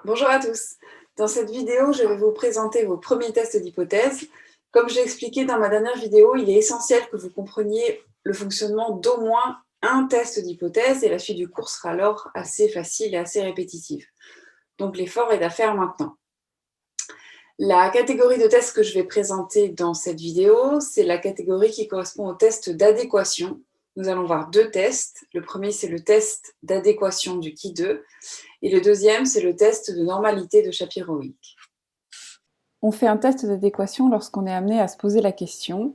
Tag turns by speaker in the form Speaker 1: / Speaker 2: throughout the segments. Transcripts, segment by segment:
Speaker 1: Bonjour à tous. Dans cette vidéo, je vais vous présenter vos premiers tests d'hypothèse. Comme je l'ai expliqué dans ma dernière vidéo, il est essentiel que vous compreniez le fonctionnement d'au moins un test d'hypothèse et la suite du cours sera alors assez facile et assez répétitive. Donc l'effort est à faire maintenant. La catégorie de tests que je vais présenter dans cette vidéo, c'est la catégorie qui correspond au test d'adéquation. Nous allons voir deux tests. Le premier, c'est le test d'adéquation du Qui2 et le deuxième, c'est le test de normalité de Shapiro-Wilk.
Speaker 2: On fait un test d'adéquation lorsqu'on est amené à se poser la question,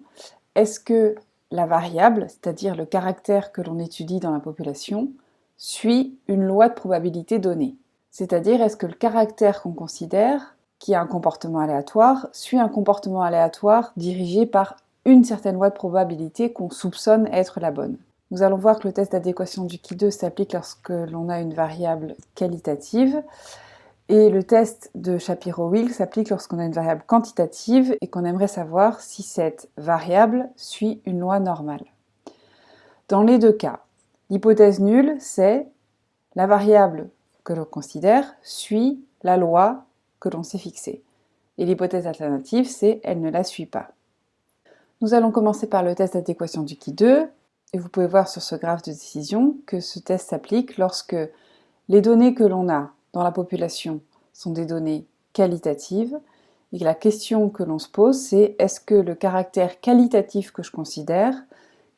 Speaker 2: est-ce que la variable, c'est-à-dire le caractère que l'on étudie dans la population, suit une loi de probabilité donnée? C'est-à-dire, est-ce que le caractère qu'on considère, qui a un comportement aléatoire, suit un comportement aléatoire dirigé par une certaine loi de probabilité qu'on soupçonne être la bonne? Nous allons voir que le test d'adéquation du Qui2 s'applique lorsque l'on a une variable qualitative. Et le test de Shapiro-Wilk s'applique lorsqu'on a une variable quantitative et qu'on aimerait savoir si cette variable suit une loi normale. Dans les deux cas, l'hypothèse nulle, c'est la variable que l'on considère suit la loi que l'on s'est fixée. Et l'hypothèse alternative, c'est elle ne la suit pas. Nous allons commencer par le test d'adéquation du Qui2, et vous pouvez voir sur ce graphe de décision que ce test s'applique lorsque les données que l'on a dans la population sont des données qualitatives, et la question que l'on se pose, c'est est-ce que le caractère qualitatif que je considère,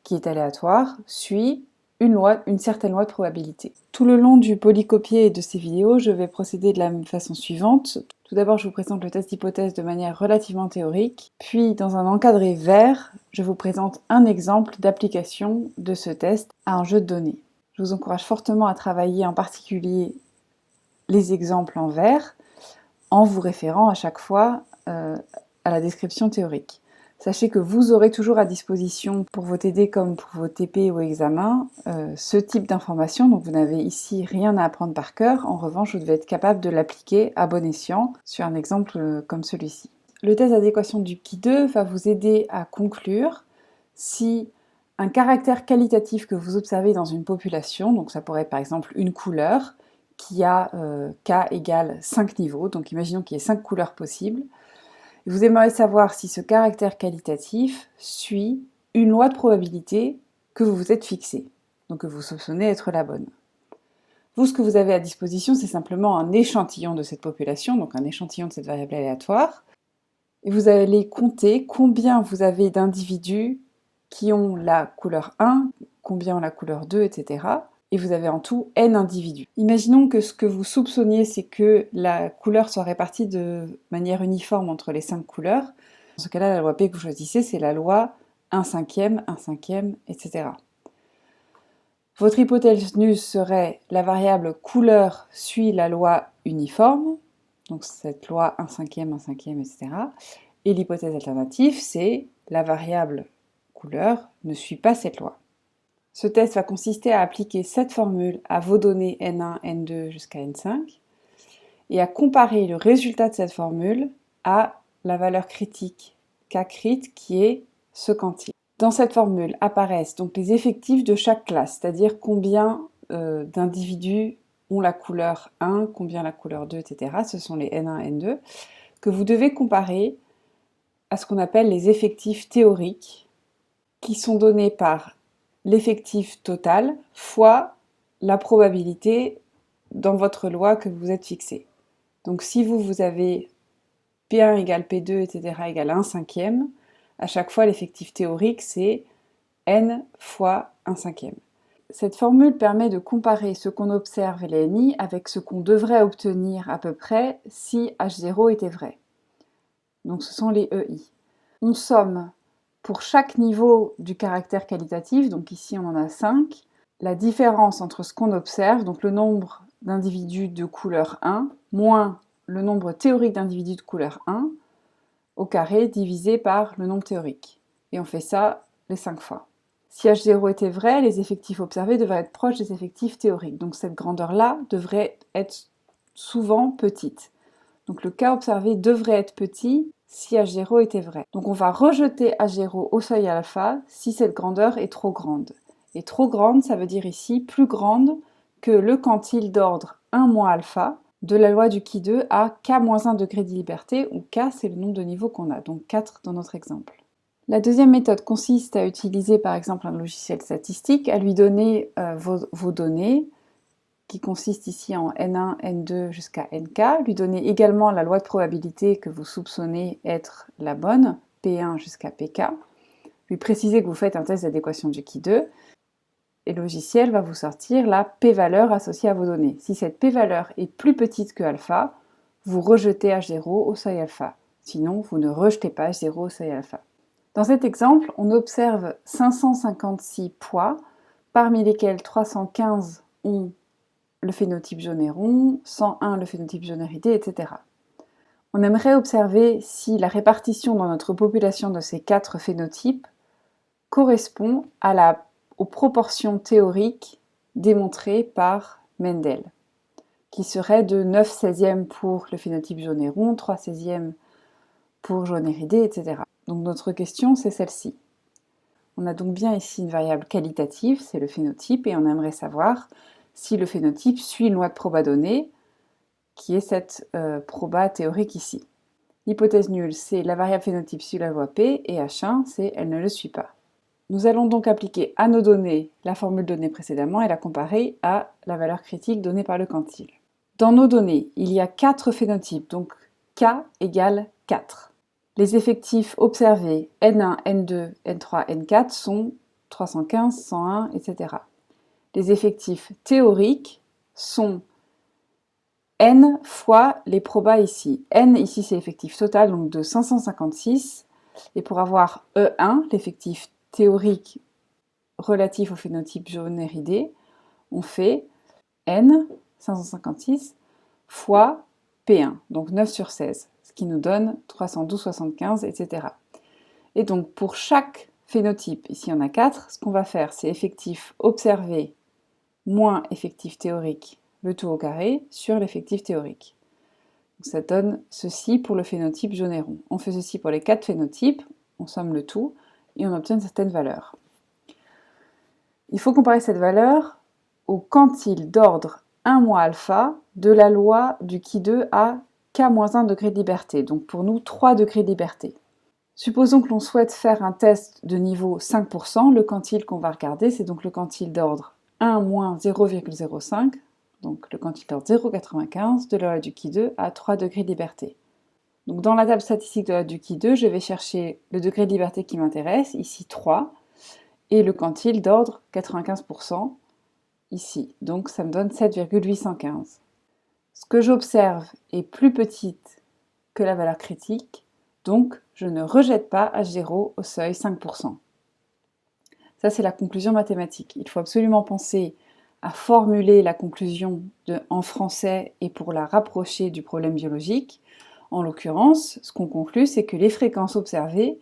Speaker 2: qui est aléatoire, suit une certaine loi de probabilité. Tout le long du polycopier et de ces vidéos, je vais procéder de la même façon suivante. Tout d'abord, je vous présente le test d'hypothèse de manière relativement théorique, puis dans un encadré vert, je vous présente un exemple d'application de ce test à un jeu de données. Je vous encourage fortement à travailler en particulier les exemples en vert en vous référant à chaque fois à la description théorique. Sachez que vous aurez toujours à disposition pour vos TD comme pour vos TP ou examens ce type d'information, donc vous n'avez ici rien à apprendre par cœur. En revanche, vous devez être capable de l'appliquer à bon escient sur un exemple comme celui-ci. Le test d'adéquation du Qui2 va vous aider à conclure si un caractère qualitatif que vous observez dans une population, donc ça pourrait être par exemple une couleur, qui a K égale 5 niveaux, donc imaginons qu'il y ait 5 couleurs possibles. Vous aimeriez savoir si ce caractère qualitatif suit une loi de probabilité que vous vous êtes fixée, donc que vous soupçonnez être la bonne. Vous, ce que vous avez à disposition, c'est simplement un échantillon de cette population, donc un échantillon de cette variable aléatoire, et vous allez compter combien vous avez d'individus qui ont la couleur 1, combien ont la couleur 2, etc. Et vous avez en tout n individus. Imaginons que ce que vous soupçonniez, c'est que la couleur soit répartie de manière uniforme entre les 5 couleurs. Dans ce cas-là, la loi P que vous choisissez, c'est la loi 1 cinquième, 1 cinquième, etc. Votre hypothèse nulle serait la variable couleur suit la loi uniforme, donc cette loi 1 cinquième, 1 cinquième, etc. Et l'hypothèse alternative, c'est la variable couleur ne suit pas cette loi. Ce test va consister à appliquer cette formule à vos données N1, N2 jusqu'à N5 et à comparer le résultat de cette formule à la valeur critique K-crit qui est ce quantile. Dans cette formule apparaissent donc les effectifs de chaque classe, c'est-à-dire combien d'individus ont la couleur 1, combien la couleur 2, etc. Ce sont les N1, N2, que vous devez comparer à ce qu'on appelle les effectifs théoriques, qui sont donnés par l'effectif total fois la probabilité dans votre loi que vous êtes fixée. Donc si vous avez P1 égale P2, etc. égale 1 cinquième, à chaque fois l'effectif théorique c'est n fois 1 cinquième. Cette formule permet de comparer ce qu'on observe, les NI, avec ce qu'on devrait obtenir à peu près si H0 était vrai. Donc ce sont les EI. On somme pour chaque niveau du caractère qualitatif, donc ici on en a 5, la différence entre ce qu'on observe, donc le nombre d'individus de couleur 1, moins le nombre théorique d'individus de couleur 1, au carré divisé par le nombre théorique. Et on fait ça les 5 fois. Si H0 était vrai, les effectifs observés devraient être proches des effectifs théoriques. Donc cette grandeur-là devrait être souvent petite. Donc le cas observé devrait être petit si H0 était vrai. Donc on va rejeter H0 au seuil alpha si cette grandeur est trop grande. Et trop grande, ça veut dire ici plus grande que le quantile d'ordre 1 moins alpha, de la loi du qui 2 à k-1 degré de liberté, où k c'est le nombre de niveaux qu'on a, donc 4 dans notre exemple. La deuxième méthode consiste à utiliser par exemple un logiciel statistique, à lui donner vos données, qui consiste ici en N1, N2 jusqu'à Nk, lui donner également la loi de probabilité que vous soupçonnez être la bonne, P1 jusqu'à Pk, lui préciser que vous faites un test d'adéquation du qui 2, et le logiciel va vous sortir la p-valeur associée à vos données. Si cette p-valeur est plus petite que alpha, vous rejetez H0 au seuil alpha. Sinon, vous ne rejetez pas H0 au seuil alpha. Dans cet exemple, on observe 556 poids, parmi lesquels 315 ont le phénotype jaune et rond, 101 le phénotype jaune ridé, etc. On aimerait observer si la répartition dans notre population de ces 4 phénotypes correspond aux proportions théoriques démontrées par Mendel, qui serait de 9/16 pour le phénotype jaune et rond, 3/16 pour jaune et ridé, etc. Donc notre question, c'est celle-ci. On a donc bien ici une variable qualitative, c'est le phénotype, et on aimerait savoir si le phénotype suit une loi de proba donnée, qui est cette proba théorique ici. L'hypothèse nulle, c'est la variable phénotype suit la loi P, et H1, c'est elle ne le suit pas. Nous allons donc appliquer à nos données la formule donnée précédemment et la comparer à la valeur critique donnée par le quantile. Dans nos données, il y a 4 phénotypes, donc K égale 4. Les effectifs observés N1, N2, N3, N4 sont 315, 101, etc. Les effectifs théoriques sont N fois les probas ici. N ici c'est l'effectif total, donc de 556. Et pour avoir E1, l'effectif théorique relatif au phénotype jaune et ridé, on fait N, 556, fois P1, donc 9 sur 16, ce qui nous donne 312, 75, etc. Et donc pour chaque phénotype, ici il y en a 4, ce qu'on va faire, c'est effectif observé moins effectif théorique, le tout au carré, sur l'effectif théorique. Donc ça donne ceci pour le phénotype jaune et rond. On fait ceci pour les 4 phénotypes, on somme le tout, et on obtient une certaine valeur. Il faut comparer cette valeur au quantile d'ordre 1 moins alpha de la loi du qui 2 à k-1 degré de liberté, donc pour nous 3 degrés de liberté. Supposons que l'on souhaite faire un test de niveau 5%, le quantile qu'on va regarder, c'est donc le quantile d'ordre 1 moins 0,05, donc le quantile d'ordre 0,95 de la loi du qui 2 à 3 degrés de liberté. Donc dans la table statistique de la loi du qui 2, je vais chercher le degré de liberté qui m'intéresse, ici 3, et le quantile d'ordre 95% ici. Donc ça me donne 7,815. Ce que j'observe est plus petite que la valeur critique, donc je ne rejette pas H0 au seuil 5%. Ça c'est la conclusion mathématique. Il faut absolument penser à formuler la conclusion en français et pour la rapprocher du problème biologique. En l'occurrence, ce qu'on conclut, c'est que les fréquences observées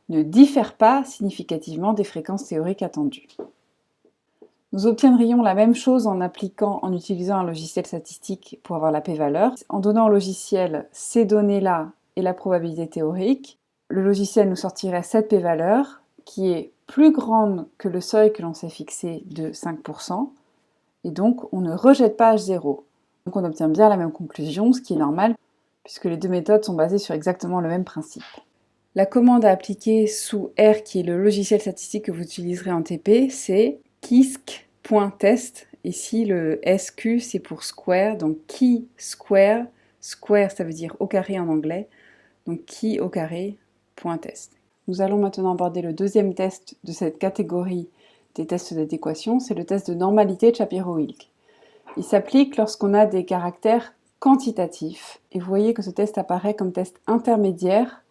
Speaker 2: ne diffèrent pas significativement des fréquences théoriques attendues. Nous obtiendrions la même chose en utilisant un logiciel statistique pour avoir la p-valeur. En donnant au logiciel ces données-là et la probabilité théorique, le logiciel nous sortirait cette p-valeur qui est plus grande que le seuil que l'on s'est fixé de 5%, et donc on ne rejette pas H0. Donc on obtient bien la même conclusion, ce qui est normal, puisque les deux méthodes sont basées sur exactement le même principe. La commande à appliquer sous R, qui est le logiciel statistique que vous utiliserez en TP, c'est kisc.test. Ici, le SQ, c'est pour square, donc key square. Square, ça veut dire au carré en anglais. Donc key au carré.test. Nous allons maintenant aborder le deuxième test de cette catégorie des tests d'adéquation, c'est le test de normalité de Shapiro-Wilk. Il s'applique lorsqu'on a des caractères quantitatifs. Et vous voyez que ce test apparaît comme test intermédiaire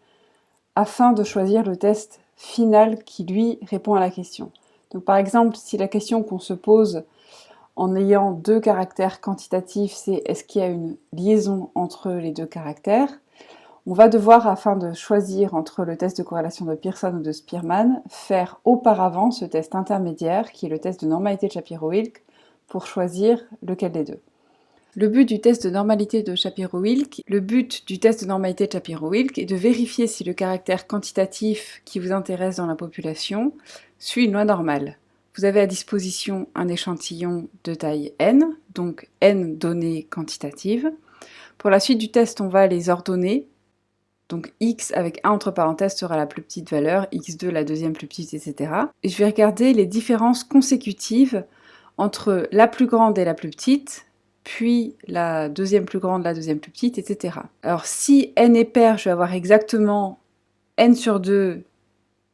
Speaker 2: afin de choisir le test final qui, lui, répond à la question. Donc par exemple, si la question qu'on se pose en ayant deux caractères quantitatifs, c'est est-ce qu'il y a une liaison entre les deux caractères, on va devoir, afin de choisir entre le test de corrélation de Pearson ou de Spearman, faire auparavant ce test intermédiaire, qui est le test de normalité de Shapiro-Wilk, pour choisir lequel des deux. Le but du test de normalité de Shapiro-Wilk est de vérifier si le caractère quantitatif qui vous intéresse dans la population suit une loi normale. vous avez à disposition un échantillon de taille n, donc n données quantitatives. Pour la suite du test, on va les ordonner. Donc x avec 1 entre parenthèses sera la plus petite valeur, x2 la deuxième plus petite, etc. Et je vais regarder les différences consécutives entre la plus grande et la plus petite, puis la deuxième plus grande, la deuxième plus petite, etc. Alors si n est pair, je vais avoir exactement n sur 2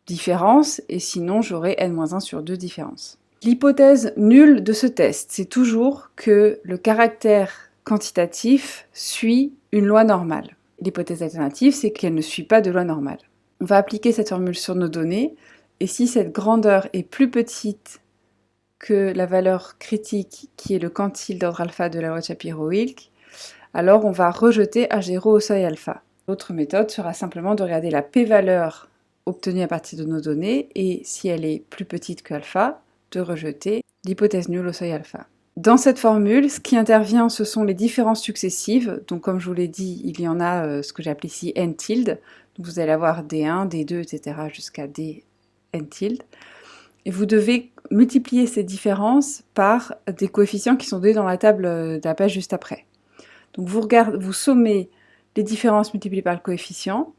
Speaker 2: différences, et sinon j'aurai n-1 sur 2 différences. L'hypothèse nulle de ce test, c'est toujours que le caractère quantitatif suit une loi normale. L'hypothèse alternative, c'est qu'elle ne suit pas de loi normale. On va appliquer cette formule sur nos données, et si cette grandeur est plus petite que la valeur critique, qui est le quantile d'ordre alpha de la loi de Shapiro-Wilk, alors on va rejeter H0 au seuil alpha. L'autre méthode sera simplement de regarder la p-valeur obtenue à partir de nos données, et si elle est plus petite que alpha, de rejeter l'hypothèse nulle au seuil alpha. Dans cette formule, ce qui intervient, ce sont les différences successives. Donc comme je vous l'ai dit, il y en a ce que j'appelle ici n tilde. Donc vous allez avoir D1, D2, etc. jusqu'à Dn tilde. Et vous devez multiplier ces différences par des coefficients qui sont donnés dans la table de la page juste après. Donc vous sommez les différences multipliées par le coefficient,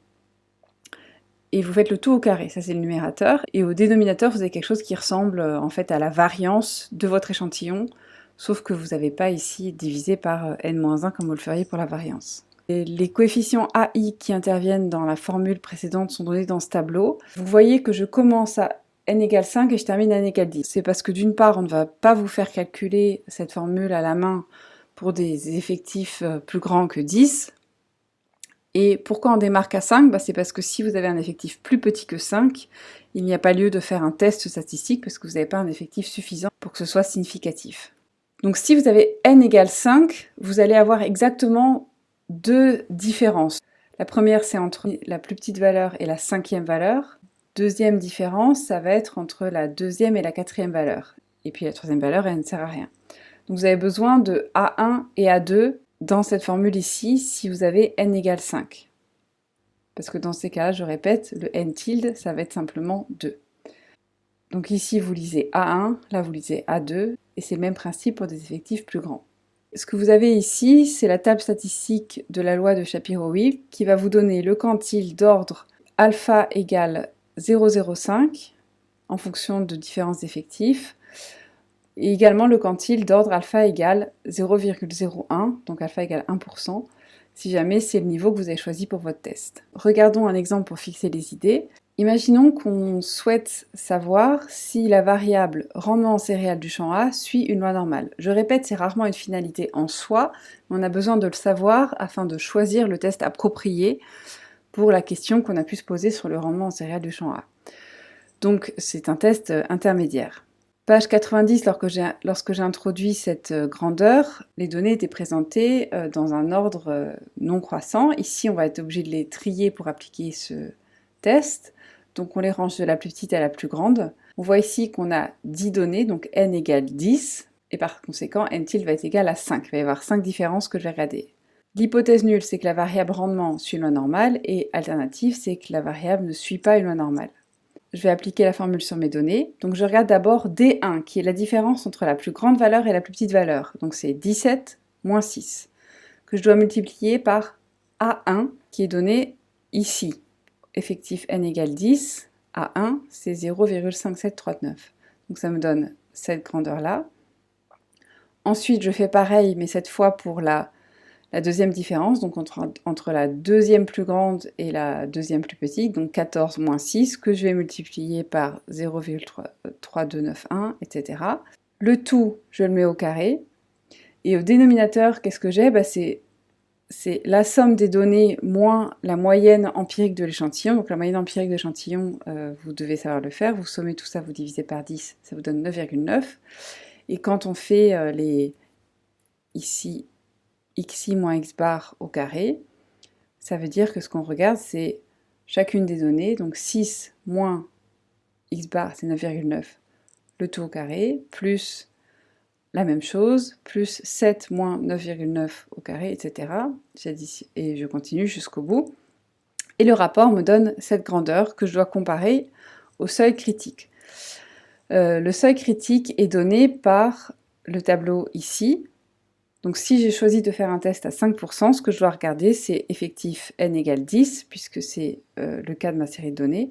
Speaker 2: et vous faites le tout au carré, ça c'est le numérateur. Et au dénominateur, vous avez quelque chose qui ressemble en fait à la variance de votre échantillon, sauf que vous n'avez pas ici divisé par n-1 comme vous le feriez pour la variance. Et les coefficients AI qui interviennent dans la formule précédente sont donnés dans ce tableau. Vous voyez que je commence à n égale 5 et je termine à n égale 10. C'est parce que d'une part, on ne va pas vous faire calculer cette formule à la main pour des effectifs plus grands que 10. Et pourquoi on démarque à 5 ? C'est parce que si vous avez un effectif plus petit que 5, il n'y a pas lieu de faire un test statistique parce que vous n'avez pas un effectif suffisant pour que ce soit significatif. Donc si vous avez n égale 5, vous allez avoir exactement deux différences. La première, c'est entre la plus petite valeur et la cinquième valeur. Deuxième différence, ça va être entre la deuxième et la quatrième valeur. Et puis la troisième valeur, elle ne sert à rien. Donc vous avez besoin de A1 et A2 dans cette formule ici, si vous avez n égale 5. Parce que dans ces cas-là, je répète, le n tilde, ça va être simplement 2. Donc ici, vous lisez A1, là vous lisez A2, et c'est le même principe pour des effectifs plus grands. Ce que vous avez ici, c'est la table statistique de la loi de Shapiro-Wilk qui va vous donner le quantile d'ordre alpha égale 0,05 en fonction de différence d'effectifs, et également le quantile d'ordre alpha égale 0,01, donc alpha égale 1%, si jamais c'est le niveau que vous avez choisi pour votre test. Regardons un exemple pour fixer les idées. Imaginons qu'on souhaite savoir si la variable rendement en céréales du champ A suit une loi normale. Je répète, c'est rarement une finalité en soi, mais on a besoin de le savoir afin de choisir le test approprié pour la question qu'on a pu se poser sur le rendement en céréales du champ A. Donc c'est un test intermédiaire. Page 90, lorsque j'ai introduit cette grandeur, les données étaient présentées dans un ordre non croissant. Ici, on va être obligé de les trier pour appliquer ce test. Donc on les range de la plus petite à la plus grande. On voit ici qu'on a 10 données, donc n égale 10, et par conséquent, n tilde va être égal à 5. Il va y avoir 5 différences que je vais regarder. L'hypothèse nulle, c'est que la variable rendement suit une loi normale, et alternative, c'est que la variable ne suit pas une loi normale. Je vais appliquer la formule sur mes données. Donc je regarde d'abord D1, qui est la différence entre la plus grande valeur et la plus petite valeur. Donc c'est 17 moins 6, que je dois multiplier par A1, qui est donné ici. Effectif n égale 10, A1, c'est 0,5739. Donc ça me donne cette grandeur-là. Ensuite, je fais pareil, mais cette fois pour la deuxième différence, donc entre la deuxième plus grande et la deuxième plus petite, donc 14 moins 6, que je vais multiplier par 0,3291, etc. Le tout, je le mets au carré. Et au dénominateur, qu'est-ce que j'ai ? C'est la somme des données moins la moyenne empirique de l'échantillon. Donc la moyenne empirique de l'échantillon, vous devez savoir le faire. Vous sommez tout ça, vous divisez par 10, ça vous donne 9,9. Et quand on fait ici xi moins x bar au carré, ça veut dire que ce qu'on regarde, c'est chacune des données. Donc 6 moins x bar, c'est 9,9, le tout au carré, plus la même chose, plus 7 moins 9,9 au carré, etc. Et je continue jusqu'au bout. Et le rapport me donne cette grandeur que je dois comparer au seuil critique. Le seuil critique est donné par le tableau ici. Donc si j'ai choisi de faire un test à 5%, ce que je dois regarder, c'est effectif n égale 10, puisque c'est le cas de ma série de données,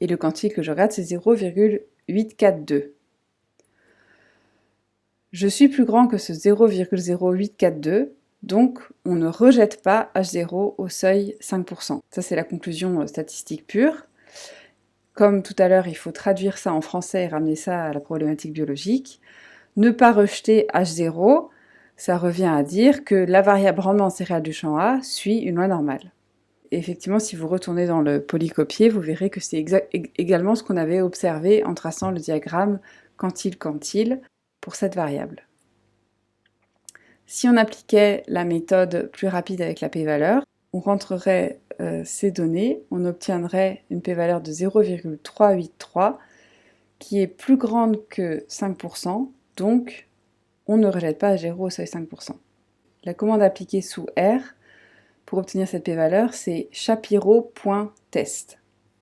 Speaker 2: et le quantile que je regarde, c'est 0,842. Je suis plus grand que ce 0,0842, donc on ne rejette pas H0 au seuil 5%. Ça, c'est la conclusion statistique pure. Comme tout à l'heure, il faut traduire ça en français et ramener ça à la problématique biologique. Ne pas rejeter H0, ça revient à dire que la variable rendement céréale du champ A suit une loi normale. Et effectivement, si vous retournez dans le polycopier, vous verrez que c'est également ce qu'on avait observé en traçant le diagramme quantile-quantile pour cette variable. Si on appliquait la méthode plus rapide avec la p-valeur, on rentrerait ces données, on obtiendrait une p-valeur de 0,383 qui est plus grande que 5%, donc on ne rejette pas H0 au seuil 5%. La commande appliquée sous R pour obtenir cette p-valeur, c'est shapiro.test.